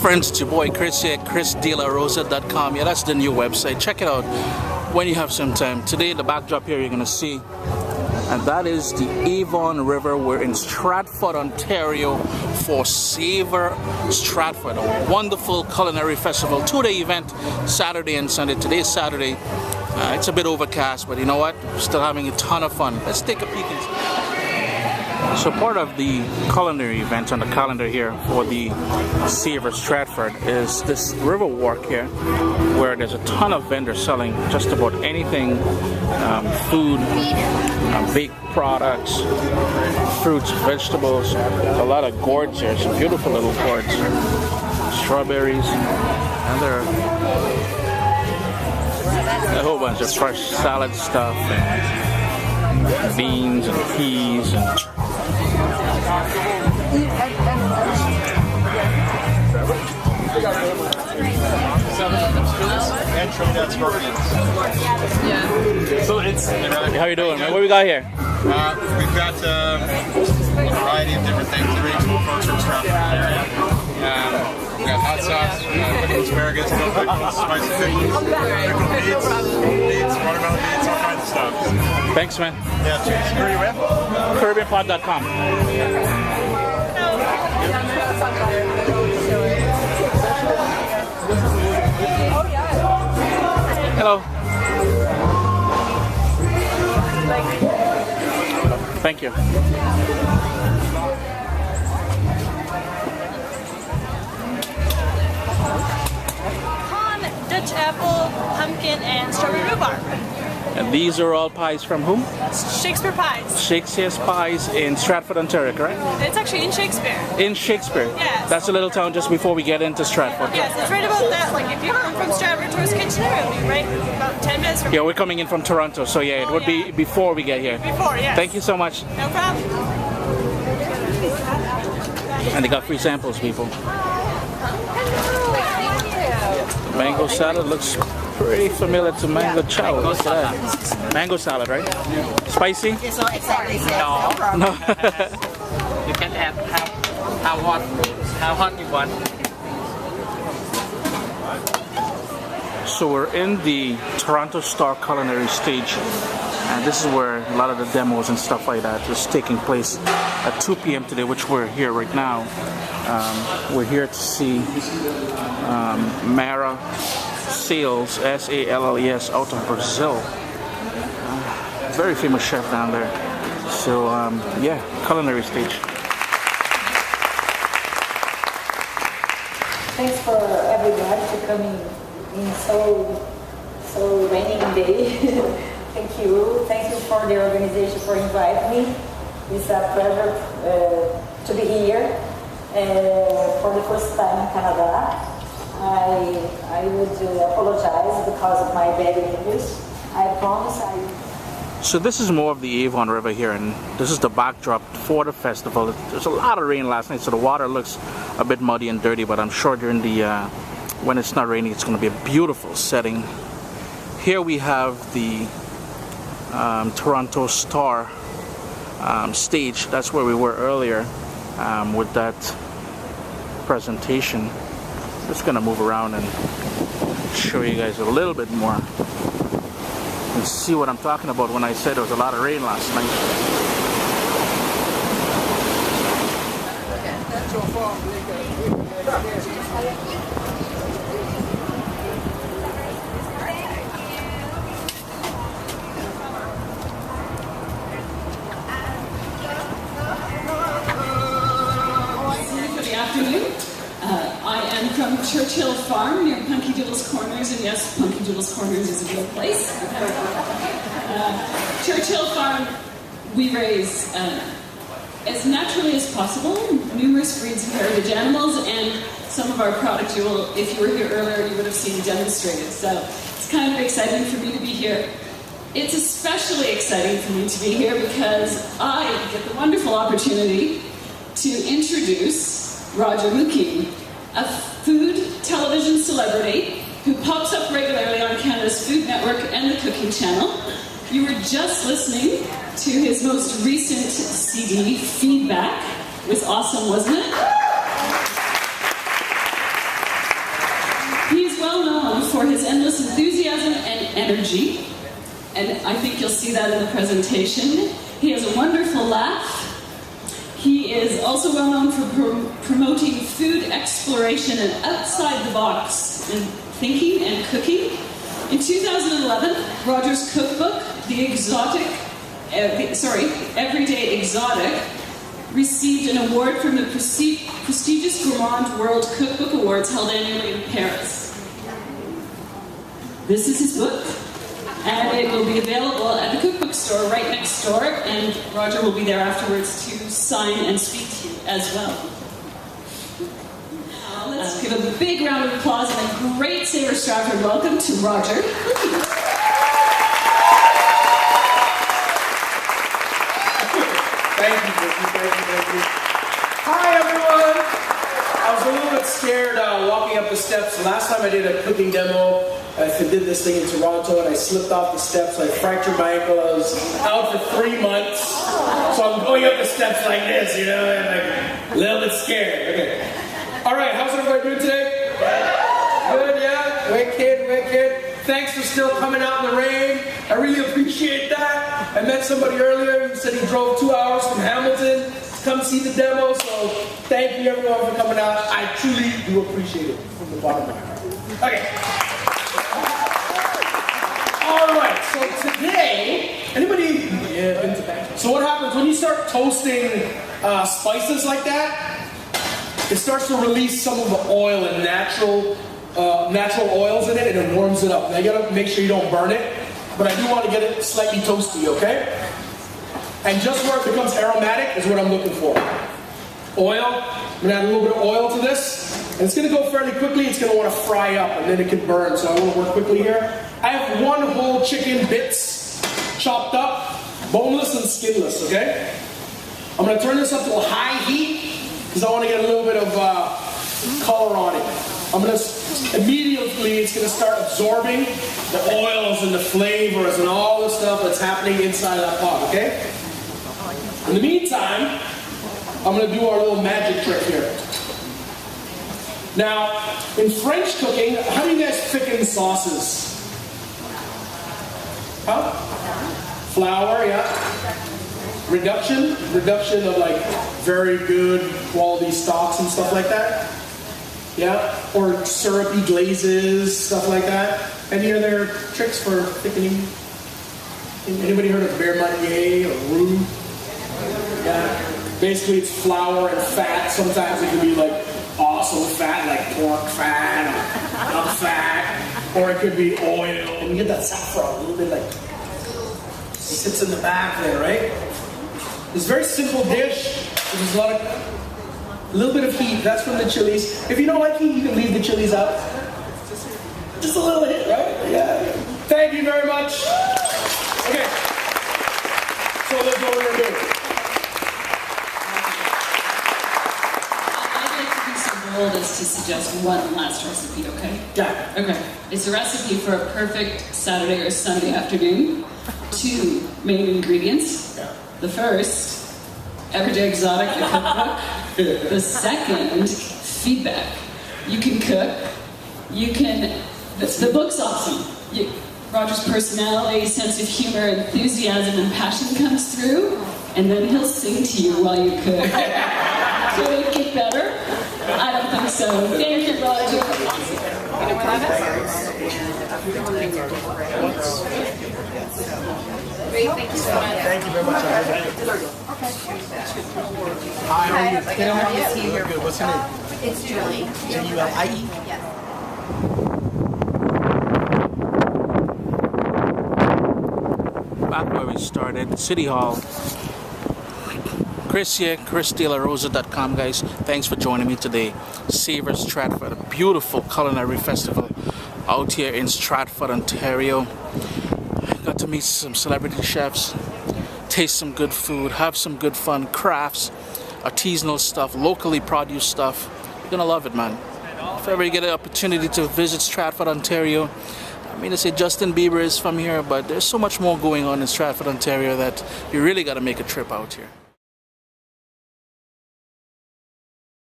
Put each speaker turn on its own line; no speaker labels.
Friends, it's your boy Chris here, chrisdelarosa.com. Yeah, that's the new website. Check it out when you have some time. Today, the backdrop here you're going to see, and that is the Avon River. We're in Stratford, Ontario for Savour Stratford, a wonderful culinary festival. 2-day event, Saturday and Sunday. Today's Saturday. It's a bit overcast, but you know what? Still having a ton of fun. Let's take a peek inside. So part of the culinary event on the calendar here for the Savour Stratford is this river walk here, where there's a ton of vendors selling just about anything, food, baked products, fruits, vegetables, a lot of gourds here, some beautiful little gourds, strawberries, and there are a whole bunch of fresh salad stuff, and beans and peas and
So it's
how you doing, man? What we got here?
we've got a variety of different things. Regional folks from Stratford area. We got hot sauce, pickled asparagus, spicy pickles, pickled beets, watermelon beets, all kinds of stuff.
Thanks, man.
Yeah, cheers. Where are you with?
CaribbeanPod.com. Hello. Thank you.
Dutch apple, pumpkin, and strawberry rhubarb.
And these are all pies from whom?
Shakespeare pies.
Shakespeare's Pies in Stratford, Ontario, correct?
It's actually in Shakespeare.
In Shakespeare?
Yes.
That's a little town just before we get into Stratford.
Yes, it's right about that. Like if you come from Stratford towards Kitchener, it'll be right about 10 minutes from
Yeah, we're coming in from Toronto, so yeah, it would be before we get here.
Before, yes.
Thank you so much.
No problem.
And they got free samples, people. Mango salad looks pretty familiar to mango chow. Look at that. Mango salad, right? Spicy?
No.
No.
You can have how hot you want.
So we're in the Toronto Star Culinary Stage, and this is where a lot of the demos and stuff like that is taking place at 2 p.m. today, which we're here right now. We're here to see Mara Salles, S-A-L-L-E-S, out of Brazil. Very famous chef down there. So yeah, culinary stage.
Thanks for everyone for coming in so raining day. Thank you for the organization for inviting me. It's a pleasure to be here for the first time in Canada. I would apologize because of my bad English. I promise
So this is more of the Avon River here, and this is the backdrop for the festival. There's a lot of rain last night, so the water looks a bit muddy and dirty, but I'm sure during the when it's not raining, it's going to be a beautiful setting. Here we have the Toronto Star stage. That's where we were earlier with that presentation. Just going to move around and show you guys a little bit more and see what I'm talking about when I said there was a lot of rain last night.
Good afternoon. I am from Churchill Farm near Punky Doodle's Corners, and yes, Punky Doodle's Corners is a real place. Churchill Farm, we raise as naturally as possible numerous breeds of heritage animals, and some of our products you will, if you were here earlier, you would have seen demonstrated. So it's kind of exciting for me to be here. It's especially exciting for me to be here because I get the wonderful opportunity to introduce Roger Mooking, a food television celebrity who pops up regularly on Canada's Food Network and the Cooking Channel. You were just listening to his most recent CD, Feedback. It was awesome, wasn't it? for his endless enthusiasm and energy. And I think you'll see that in the presentation. He has a wonderful laugh. He is also well known for promoting food exploration and outside the box in thinking and cooking. In 2011, Roger's cookbook, Everyday Exotic, received an award from the prestigious Gourmand World Cookbook Awards held annually in Paris. This is his book, and it will be available at the cookbook store right next door, and Roger will be there afterwards to sign and speak to you as well. Let's give a big round of applause and a great Savour Stratford welcome to Roger. Please.
Thank you, thank you. Hi, everyone. I was a little bit scared walking up the steps. Last time I did a cooking demo, I did this thing in Toronto, and I slipped off the steps. I fractured my ankle. I was out for 3 months. So I'm going up the steps like this, you know, and like a little bit scared. Okay. All right, how's everybody doing today? Good, yeah? Wicked. Thanks for still coming out in the rain. I really appreciate that. I met somebody earlier who said he drove 2 hours from Hamilton to come see the demo, so thank you everyone for coming out. I truly do appreciate it from the bottom of my heart. Okay. All right, so today, anybody been to Bangkok? So what happens when you start toasting spices like that? It starts to release some of the oil and natural oils in it, and it warms it up. Now you gotta make sure you don't burn it, but I do want to get it slightly toasty, okay? And just where it becomes aromatic is what I'm looking for. Oil. I'm gonna add a little bit of oil to this, and it's gonna go fairly quickly. It's gonna want to fry up, and then it can burn. So I want to work quickly here. I have 1 whole chicken bits, chopped up, boneless and skinless. Okay. I'm gonna turn this up to a high heat because I want to get a little bit of color on it. Immediately it's going to start absorbing the oils and the flavors and all the stuff that's happening inside of that pot, okay? In the meantime, I'm going to do our little magic trick here. Now, in French cooking, how do you guys thicken sauces? Huh? Flour, yeah. Reduction of like very good quality stocks and stuff like that. Yeah, or syrupy glazes, stuff like that. Any other tricks for thickening? Anybody heard of beurre manier or roux? Yeah, basically it's flour and fat. Sometimes it can be like awesome fat, like pork fat or duck fat, or it could be oil. And you get that saffron, a little bit like it sits in the back there, right? It's a very simple dish. There's a little bit of heat. That's from the chilies. If you don't like heat, you can leave the chilies out. Just a little hit, right? Yeah. Thank you very much. Okay. So let's go over and do it.
I'd like to be so bold as to suggest one last recipe, okay?
Yeah.
Okay. It's a recipe for a perfect Saturday or Sunday afternoon. 2 main ingredients.
Yeah.
The first, Everyday Exotic, the cookbook. The second, feedback. You can cook. You can. The book's awesome. Roger's personality, sense of humor, enthusiasm, and passion comes through, and then he'll sing to you while you cook. Could it get better? I don't think so. Thank you, Roger.
Great, thank you so much.
Thank you very much. Hi, how are you?
Good, how are you?
Good. What's your name?
It's Julie.
Julie.
Yes.
Back where we started, City Hall. Chris here, ChrisDelaRosa.com, guys. Thanks for joining me today. Savour Stratford, a beautiful culinary festival out here in Stratford, Ontario. Got to meet some celebrity chefs, taste some good food, have some good fun, crafts, artisanal stuff, locally produced stuff. You're gonna love it, man. If ever you get an opportunity to visit Stratford, Ontario, I mean to say Justin Bieber is from here, but there's so much more going on in Stratford, Ontario that you really gotta make a trip out here.